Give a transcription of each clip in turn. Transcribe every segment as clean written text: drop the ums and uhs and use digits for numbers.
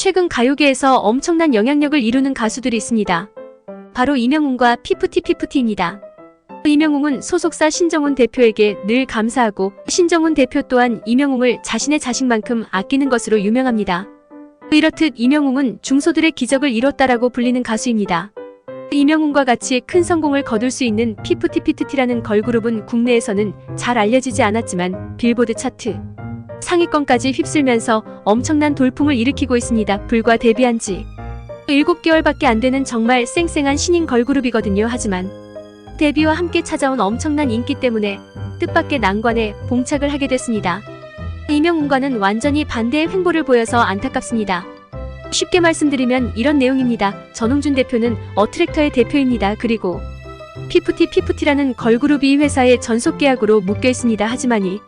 최근 가요계에서 엄청난 영향력을 이루는 가수들이 있습니다. 바로 이명웅과 피프티피프티입니다. 이명웅은 소속사 신정훈 대표에게 늘 감사하고 신정훈 대표 또한 이명웅을 자신의 자식만큼 아끼는 것으로 유명합니다. 이렇듯 이명웅은 중소들의 기적을 이뤘다라고 불리는 가수입니다. 이명웅과 같이 큰 성공을 거둘 수 있는 피프티피프티라는 걸그룹은 국내에서는 잘 알려지지 않았지만 빌보드 차트 상위권까지 휩쓸면서 엄청난 돌풍을 일으키고 있습니다. 불과 데뷔한 지 7개월밖에 안 되는 정말 쌩쌩한 신인 걸그룹이거든요. 하지만 데뷔와 함께 찾아온 엄청난 인기 때문에 뜻밖의 난관에 봉착을 하게 됐습니다. 이명웅과는 완전히 반대의 횡보를 보여서 안타깝습니다. 쉽게 말씀드리면 이런 내용입니다. 전홍준 대표는 어트랙터의 대표입니다. 그리고 피프티피프티라는 걸그룹이 이 회사의 전속계약으로 묶여 있습니다. 하지만 이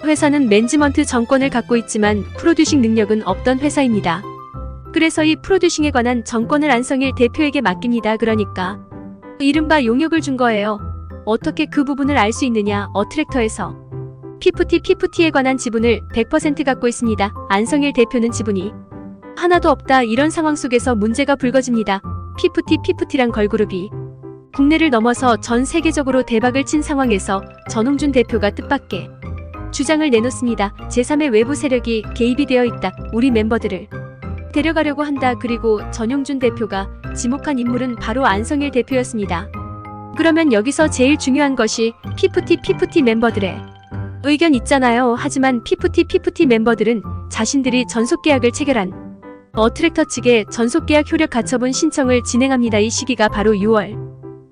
회사는 매니지먼트 정권을 갖고 있지만 프로듀싱 능력은 없던 회사입니다. 그래서 이 프로듀싱에 관한 정권을 안성일 대표에게 맡깁니다. 그러니까 이른바 용역을 준 거예요. 어떻게 그 부분을 알 수 있느냐? 어트랙터에서 피프티피프티에 관한 지분을 100% 갖고 있습니다. 안성일 대표는 지분이 하나도 없다. 이런 상황 속에서 문제가 불거집니다. 피프티피프티란 걸그룹이 국내를 넘어서 전 세계적으로 대박을 친 상황에서 전홍준 대표가 뜻밖의 주장을 내놓습니다. 제3의 외부 세력이 개입이 되어 있다. 우리 멤버들을 데려가려고 한다. 그리고 전용준 대표가 지목한 인물은 바로 안성일 대표였습니다. 그러면 여기서 제일 중요한 것이 피프티피프티 멤버들의 의견 있잖아요. 하지만 피프티피프티 멤버들은 자신들이 전속계약을 체결한 어트랙터 측에 전속계약 효력 가처분 신청을 진행합니다. 이 시기가 바로 6월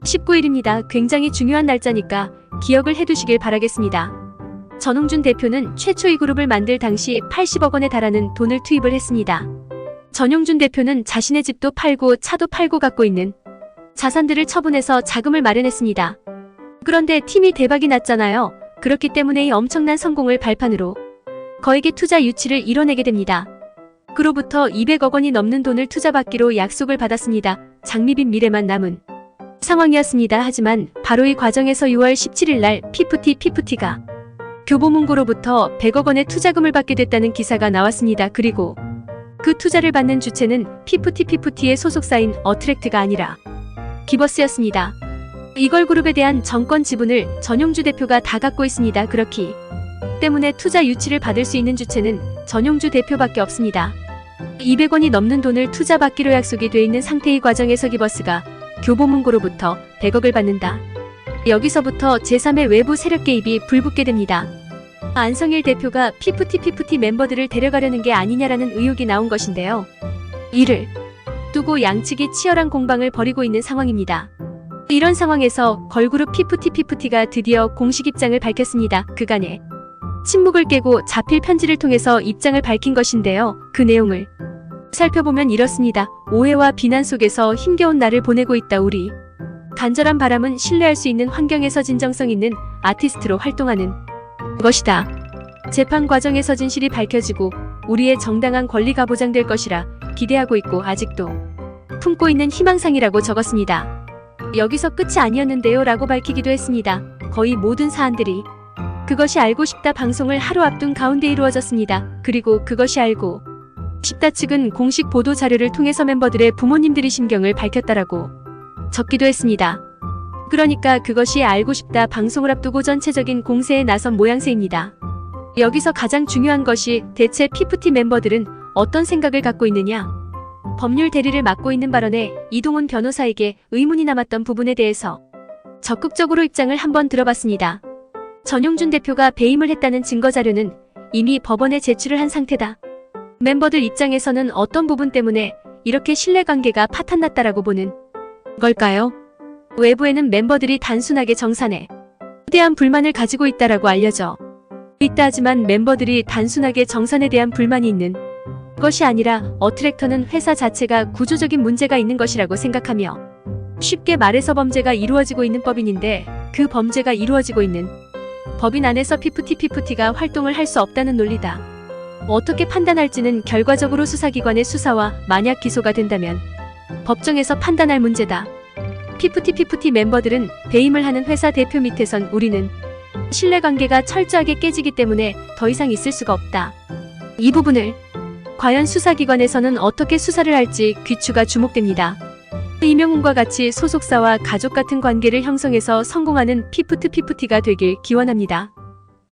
19일입니다. 굉장히 중요한 날짜니까 기억을 해두시길 바라겠습니다. 전홍준 대표는 최초 이 그룹을 만들 당시 80억 원에 달하는 돈을 투입을 했습니다. 전용준 대표는 자신의 집도 팔고 차도 팔고 갖고 있는 자산들을 처분해서 자금을 마련했습니다. 그런데 팀이 대박이 났잖아요. 그렇기 때문에 이 엄청난 성공을 발판으로 거액의 투자 유치를 이뤄내게 됩니다. 그로부터 200억 원이 넘는 돈을 투자받기로 약속을 받았습니다. 장밋빛 미래만 남은 상황이었습니다. 하지만 바로 이 과정에서 6월 17일 날 피프티피프티가 교보문고로부터 100억 원의 투자금을 받게 됐다는 기사가 나왔습니다. 그리고 그 투자를 받는 주체는 피프티피프티의 소속사인 어트랙트가 아니라 기버스였습니다. 이걸그룹에 대한 정권 지분을 전용주 대표가 다 갖고 있습니다. 그렇기 때문에 투자 유치를 받을 수 있는 주체는 전용주 대표밖에 없습니다. 200원이 넘는 돈을 투자받기로 약속이 돼 있는 상태의 과정에서 기버스가 교보문고로부터 100억을 받는다. 여기서부터 제3의 외부 세력 개입이 불붙게 됩니다. 안성일 대표가 피프티피프티 멤버들을 데려가려는 게 아니냐라는 의혹이 나온 것인데요. 이를 두고 양측이 치열한 공방을 벌이고 있는 상황입니다. 이런 상황에서 걸그룹 피프티피프티가 드디어 공식 입장을 밝혔습니다. 그간의 침묵을 깨고 자필 편지를 통해서 입장을 밝힌 것인데요. 그 내용을 살펴보면 이렇습니다. 오해와 비난 속에서 힘겨운 날을 보내고 있다. 우리 간절한 바람은 신뢰할 수 있는 환경에서 진정성 있는 아티스트로 활동하는 것이다. 재판 과정에서 진실이 밝혀지고 우리의 정당한 권리가 보장될 것이라 기대하고 있고 아직도 품고 있는 희망상이라고 적었습니다. 여기서 끝이 아니었는데요 라고 밝히기도 했습니다. 거의 모든 사안들이 그것이 알고 싶다 방송을 하루 앞둔 가운데 이루어졌습니다. 그리고 그것이 알고 싶다 측은 공식 보도 자료를 통해서 멤버들의 부모님들이 심경을 밝혔다라고 적기도 했습니다. 그러니까 그것이 알고 싶다 방송을 앞두고 전체적인 공세에 나선 모양새입니다. 여기서 가장 중요한 것이 대체 피프티 멤버들은 어떤 생각을 갖고 있느냐? 법률 대리를 맡고 있는 발언에 이동훈 변호사에게 의문이 남았던 부분에 대해서 적극적으로 입장을 한번 들어봤습니다. 전용준 대표가 배임을 했다는 증거 자료는 이미 법원에 제출을 한 상태다. 멤버들 입장에서는 어떤 부분 때문에 이렇게 신뢰관계가 파탄났다라고 보는 걸까요? 외부에는 멤버들이 단순하게 정산에 대한 불만을 가지고 있다라고 알려져 있다. 하지만 멤버들이 단순하게 정산에 대한 불만이 있는 것이 아니라 어트랙터는 회사 자체가 구조적인 문제가 있는 것이라고 생각하며 쉽게 말해서 범죄가 이루어지고 있는 법인인데 그 범죄가 이루어지고 있는 법인 안에서 피프티피프티가 활동을 할 수 없다는 논리다. 어떻게 판단할지는 결과적으로 수사기관의 수사와 만약 기소가 된다면 법정에서 판단할 문제다. 피프티피프티 멤버들은 배임을 하는 회사 대표 밑에선 우리는 신뢰관계가 철저하게 깨지기 때문에 더 이상 있을 수가 없다. 이 부분을 과연 수사기관에서는 어떻게 수사를 할지 귀추가 주목됩니다. 이명웅과 같이 소속사와 가족 같은 관계를 형성해서 성공하는 피프티가 되길 기원합니다.